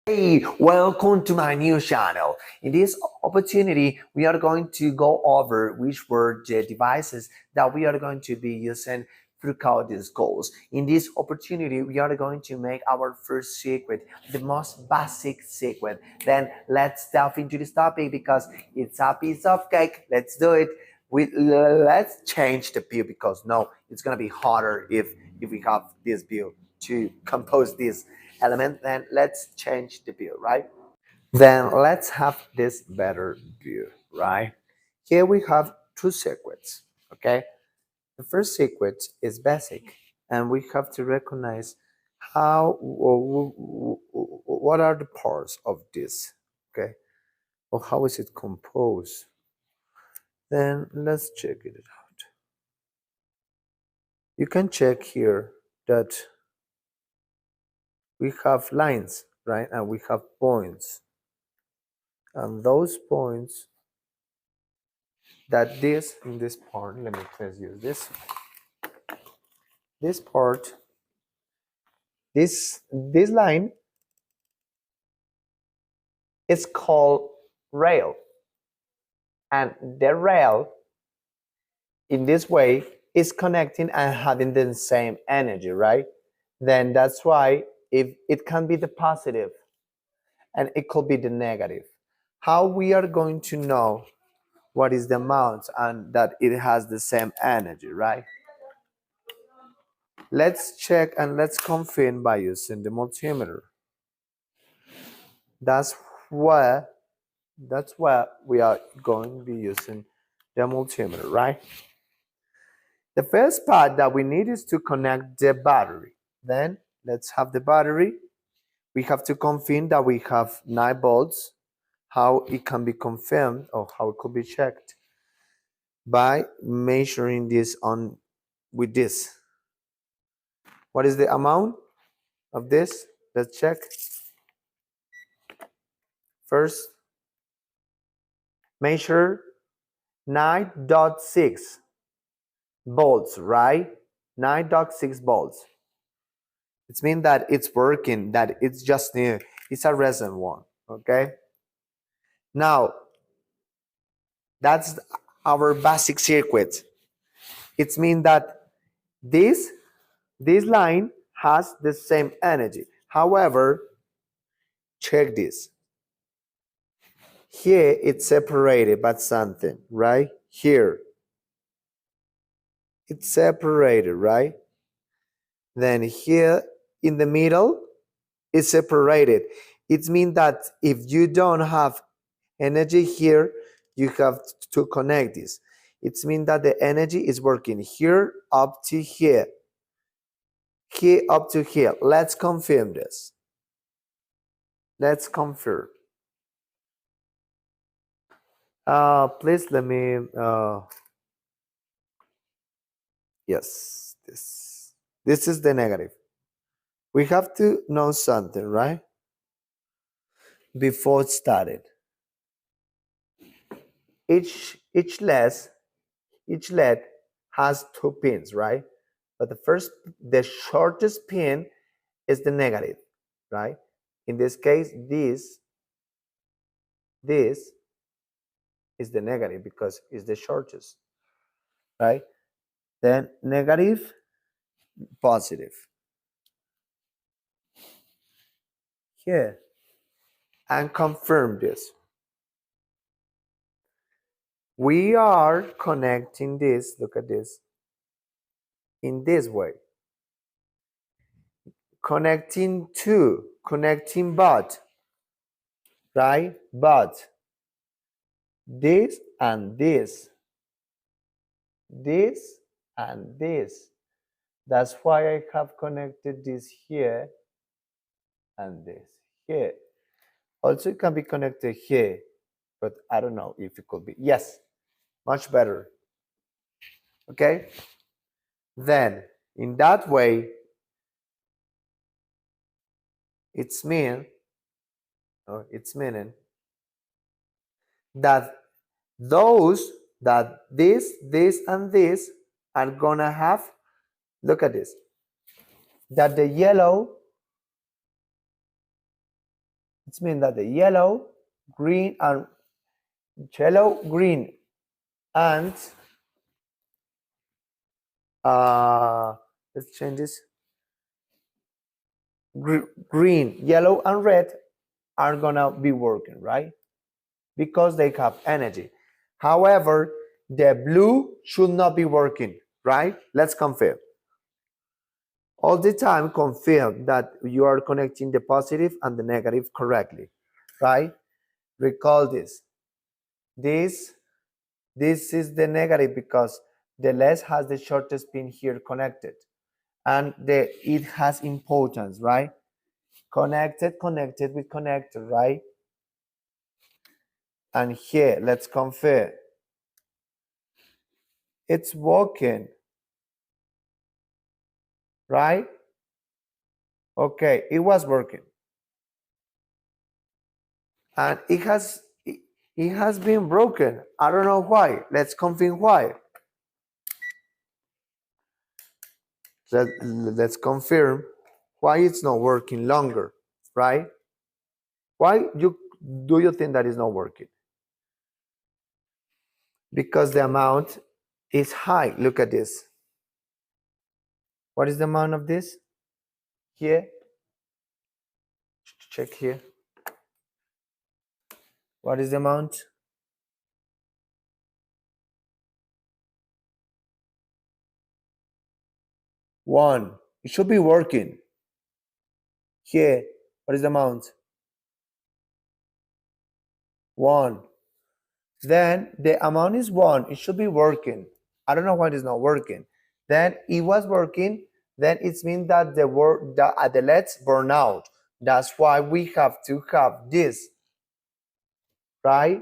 Hey, welcome to my new channel. In this opportunity, we are going to go over which were the devices that we are going to be using throughout this course. In this opportunity, we are going to make our first secret, the most basic secret. Then let's delve into this topic because it's a piece of cake. Let's do it. Let's change the view because no, it's gonna be harder if we have this view to compose this element. Then let's change the view, right? Then let's have this better view, right? Here we have two circuits, okay? The first circuit is basic, and we have to recognize what are the parts of this, okay? Or how is it composed? Then let's check it out. You can check here that we have lines, right? And we have points. And those points that this in this part, let me please use this part, this line is called rail, and the rail in this way is connecting and having the same energy, right? Then that's why if it can be the positive and it could be the negative. How we are going to know what is the amount and that it has the same energy, right? Let's check and let's confirm by using the multimeter. That's where that's where we are going to be using the multimeter, right? The first part that we need is to connect the battery. Then let's have the battery. We have to confirm that we have 9 volts. How it can be confirmed or how it could be checked by measuring this on with this. What is the amount of this? Let's check. First, measure 9.6 volts, right? 9.6 volts. It means that it's working, that it's just new. It's a recent one, okay? Now, that's our basic circuit. It means that this line has the same energy. However, check this. Here it's separated by something, right? Here it's separated, right? Then here in the middle it's separated. It means that if you don't have energy here, you have to connect this. It means that the energy is working here up to here, here up to here. Let's confirm this. Let's confirm. Please let me. Yes, this is the negative. We have to know something, right? Before starting, each LED has 2 pins, right? But the shortest pin is the negative, right? In this case, this is the negative because it's the shortest, right? Then negative, positive. Here, and confirm this. We are connecting this, look at this, in this way. Connecting but, right? But this and this and this. That's why I have connected this here and this here. Also, it can be connected here, but I don't know if it could be. Yes, much better. Okay? Then, in that way, it's meaning that this and this are gonna have, look at this, that the yellow It means that the yellow, green, and and let's change this. Green, yellow, and red are gonna be working, right? Because they have energy. However, the blue should not be working, right? Let's confirm. All the time, confirm that you are connecting the positive and the negative correctly, right? Recall this. This is the negative because the less has the shortest pin here connected, and it has importance, right? Connected with connector, right? And here, let's confirm. It's working, right? Okay, it was working. And it has been broken. I don't know why. Let's confirm why. Let's confirm why it's not working longer, right? Why do you think that is not working? Because the amount is high. Look at this. What is the amount of this? Here. Check here. What is the amount? 1. It should be working. Here. What is the amount? 1. Then the amount is 1. It should be working. I don't know why it is not working. Then it was working. Then it means that the LEDs burn out. That's why we have to have this, right?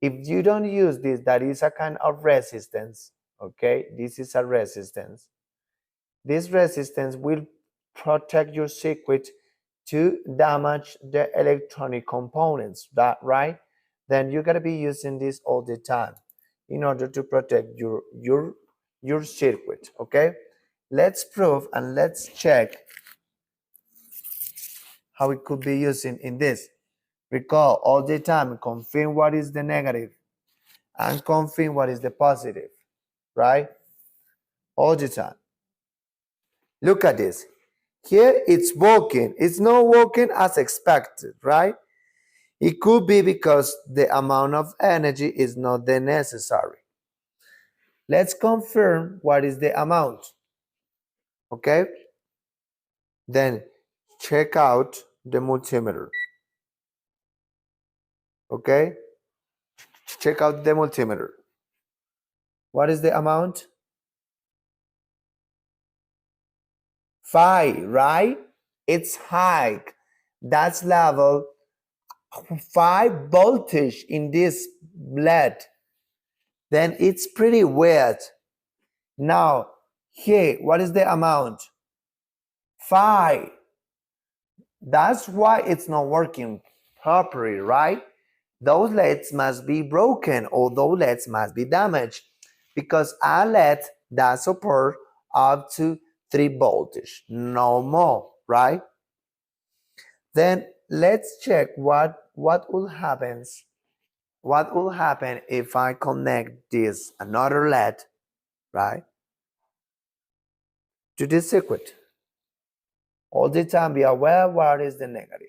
If you don't use this, that is a kind of resistance, okay? This is a resistance. This resistance will protect your circuit to damage the electronic components, right? Then you gotta be using this all the time in order to protect your circuit, okay? Let's prove and let's check how it could be used in this. Recall all the time, confirm what is the negative and confirm what is the positive, right? All the time. Look at this. Here it's working. It's not working as expected, right? It could be because the amount of energy is not the necessary. Let's confirm what is the amount, okay? Then check out the multimeter, okay? Check out the multimeter. What is the amount? 5, right? It's high. That's level 5 voltage in this LED. Then it's pretty weird. Now, here, what is the amount? 5. That's why it's not working properly, right? Those LEDs must be broken or those LEDs must be damaged because a LED does support up to 3 voltage, no more, right? Then let's check what will happen. What will happen if I connect this another LED, right, to this circuit? All the time be aware what is the negative,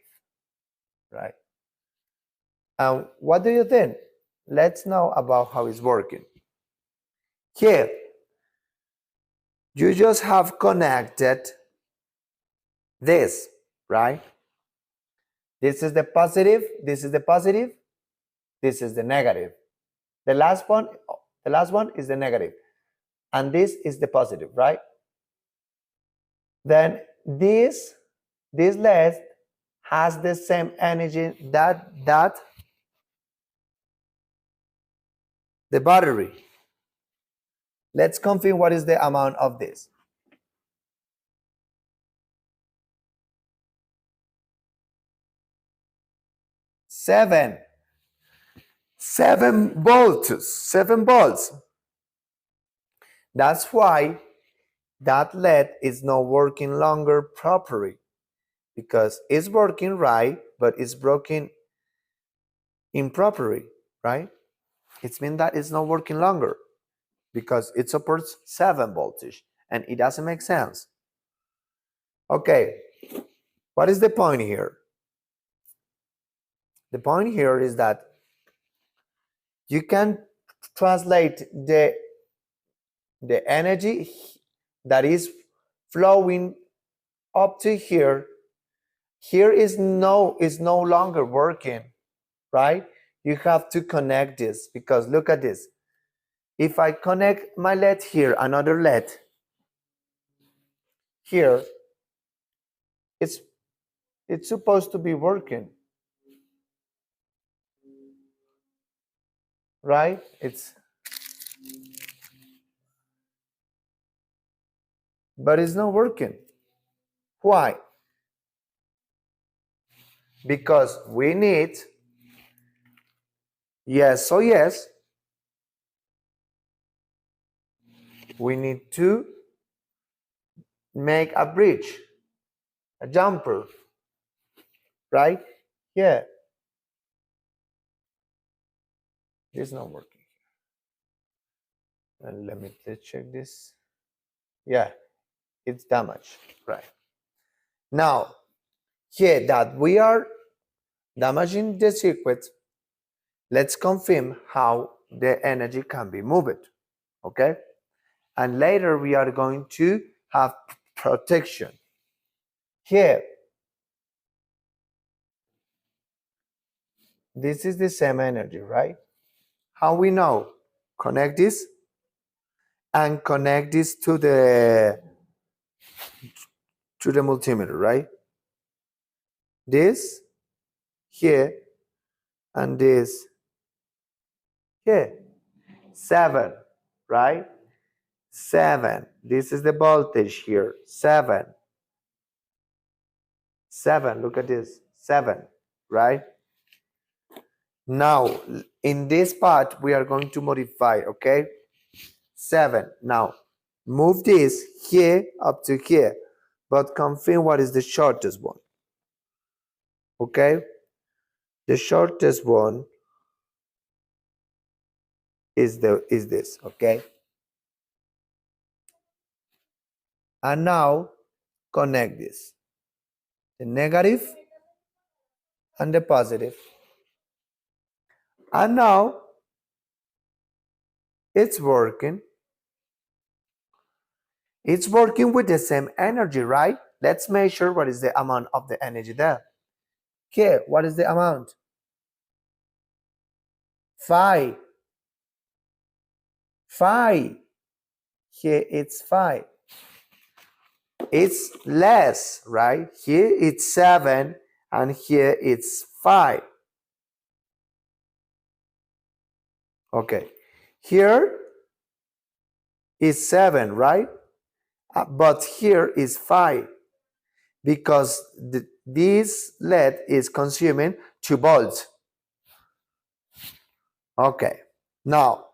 right? And what do you think? Let's know about how it's working. Here, you just have connected this, right? This is the positive, this is the positive, this is the negative. The last one is the negative, and this is the positive, right? Then this LED has the same energy that the battery. Let's confirm what is the amount of this. 7 volts. 7 volts. That's why that LED is not working longer properly, because it's working right, but it's broken improperly, right? It means that it's not working longer because it supports 7 voltage and it doesn't make sense. Okay, what is the point here? The point here is that you can translate the energy that is flowing up to here. Here is no longer working, right? You have to connect this because look at this. If I connect my LED here, another LED here, it's supposed to be working, right? But it's not working. Why? Because we need, yes, we need to make a bridge, a jumper, right? Yeah, this is not working. And let's check this. Yeah, it's damaged, right? Now, here that we are damaging the circuit, let's confirm how the energy can be moved, okay? And later we are going to have protection. Here, this is the same energy, right? How we know? Connect this and connect this to the multimeter, right? This here and this here. 7, right? 7. This is the voltage here. 7. 7. Look at this. 7, right? Now, in this part, we are going to modify, okay? 7. Now, move this here up to here, but confirm what is the shortest one. Okay? The shortest one is this, okay? And now connect this. The negative and the positive. And now it's working. It's working with the same energy, right? Let's measure what is the amount of the energy there. Here, what is the amount? 5. 5. Here it's 5. It's less, right? Here it's 7 and here it's 5. Okay. Here is 7, right? But here is 5 because this LED is consuming 2 volts. Okay. Now,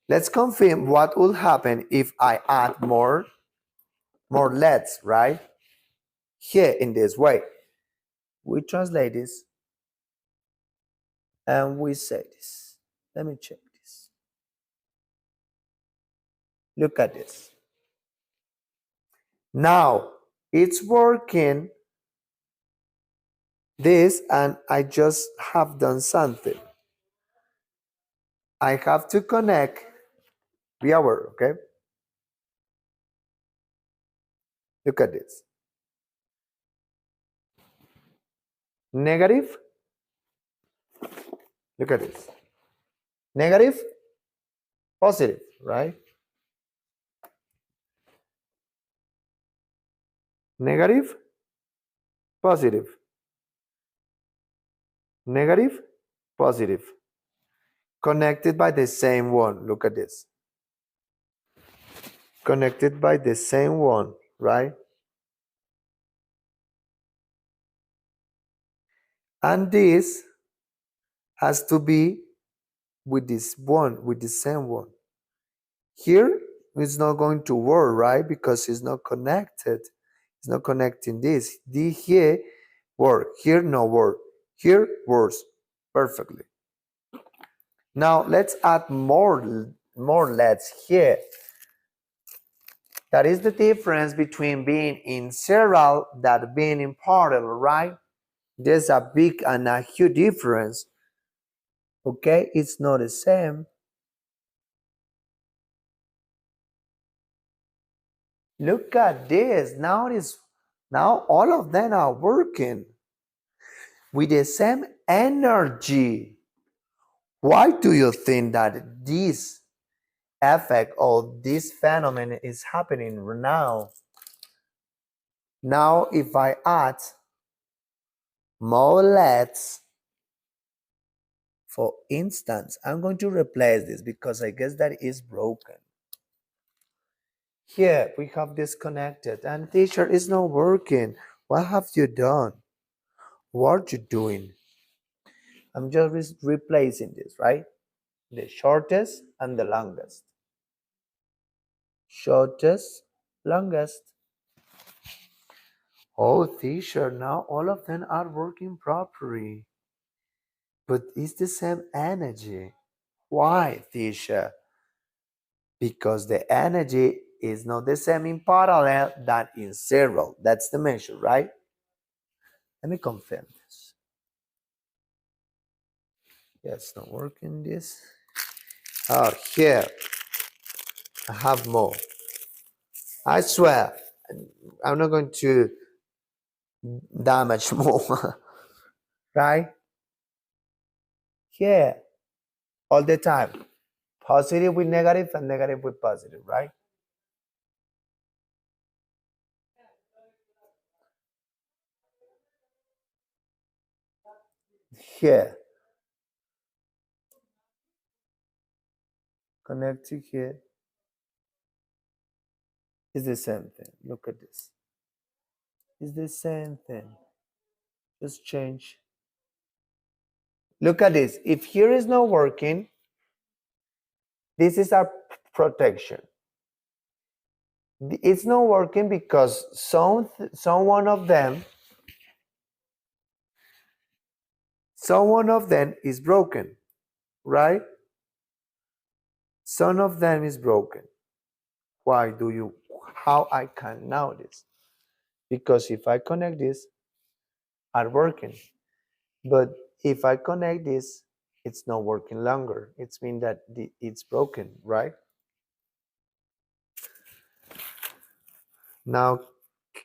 let's confirm what will happen if I add more LEDs, right? Here in this way. We translate this and we say this. Let me check this. Look at this. Now, it's working this and I just have done something. I have to connect the hour, okay? Look at this. Negative. Look at this. Negative, positive, right? Negative, positive. Negative, positive. Connected by the same one. Look at this. Connected by the same one, right? And this has to be with this one, with the same one. Here, it's not going to work, right? Because it's not connected. It's not connecting this. Here, Work. Here, no word. Here, words. Perfectly. Now, let's add more let's here. That is the difference between being in serial that being in parallel, right? There's a big and a huge difference. Okay, it's not the same. Look at this. Now all of them are working with the same energy. Why do you think that this effect or this phenomenon is happening now? Now, if I add more LEDs, for instance, I'm going to replace this because I guess that is broken. Here we have disconnected and teacher is not working. What have you done? What are you doing? I'm just replacing this, right? The shortest and the longest. Shortest, longest. Oh, teacher, now all of them are working properly. But it's the same energy. Why, teacher? Because the energy is not the same in parallel than in serial. That's the measure, right? Let me confirm this. Yeah, it's not working this. Oh, here. I have more. I swear, I'm not going to damage more. Right? Here. All the time. Positive with negative and negative with positive, right? Here. Connect to here. It's the same thing. Look at this. It's the same thing. Just change. Look at this. If here is not working, this is our protection. It's not working because some one of them is broken, right? Some of them is broken. Why do you? How I can know this? Because if I connect this, are working. But if I connect this, it's not working longer. It's mean that it's broken, right? Now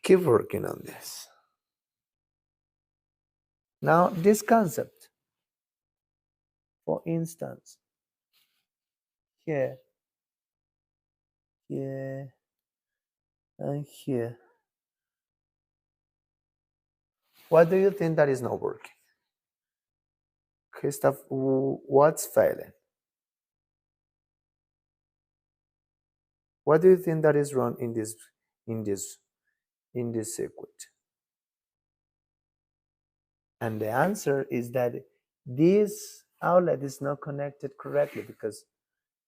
keep working on this. Now this concept, for instance, here, here, and here. What do you think that is not working? Christoph, what's failing? What do you think that is wrong in in this in this circuit? And the answer is that this outlet is not connected correctly because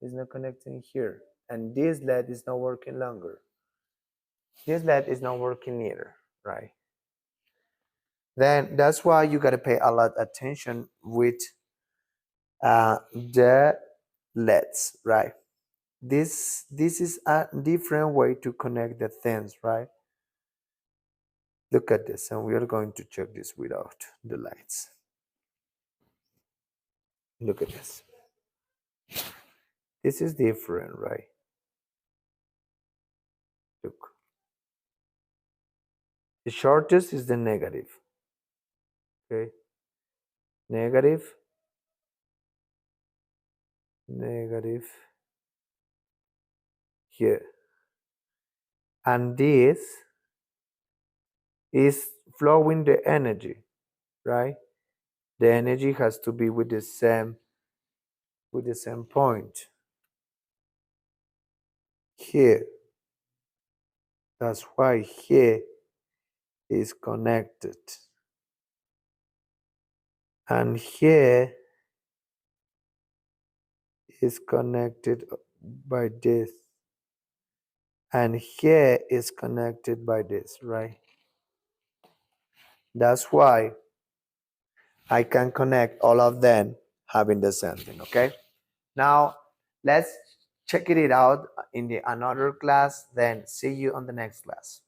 it's not connecting here. And this LED is not working longer. This LED is not working either, right? Then that's why you got to pay a lot attention with the LEDs, right? This is a different way to connect the things, right? Look at this, and we are going to check this without the lights. Look at this. This is different, right? Look. The shortest is the negative. Okay. Negative, negative here. And this is flowing the energy, right? The energy has to be with the same point. Here. That's why here is connected. And here is connected by this. And here is connected by this, right? That's why I can connect all of them having the same thing. Okay. Now let's check it out in the another class. Then see you on the next class.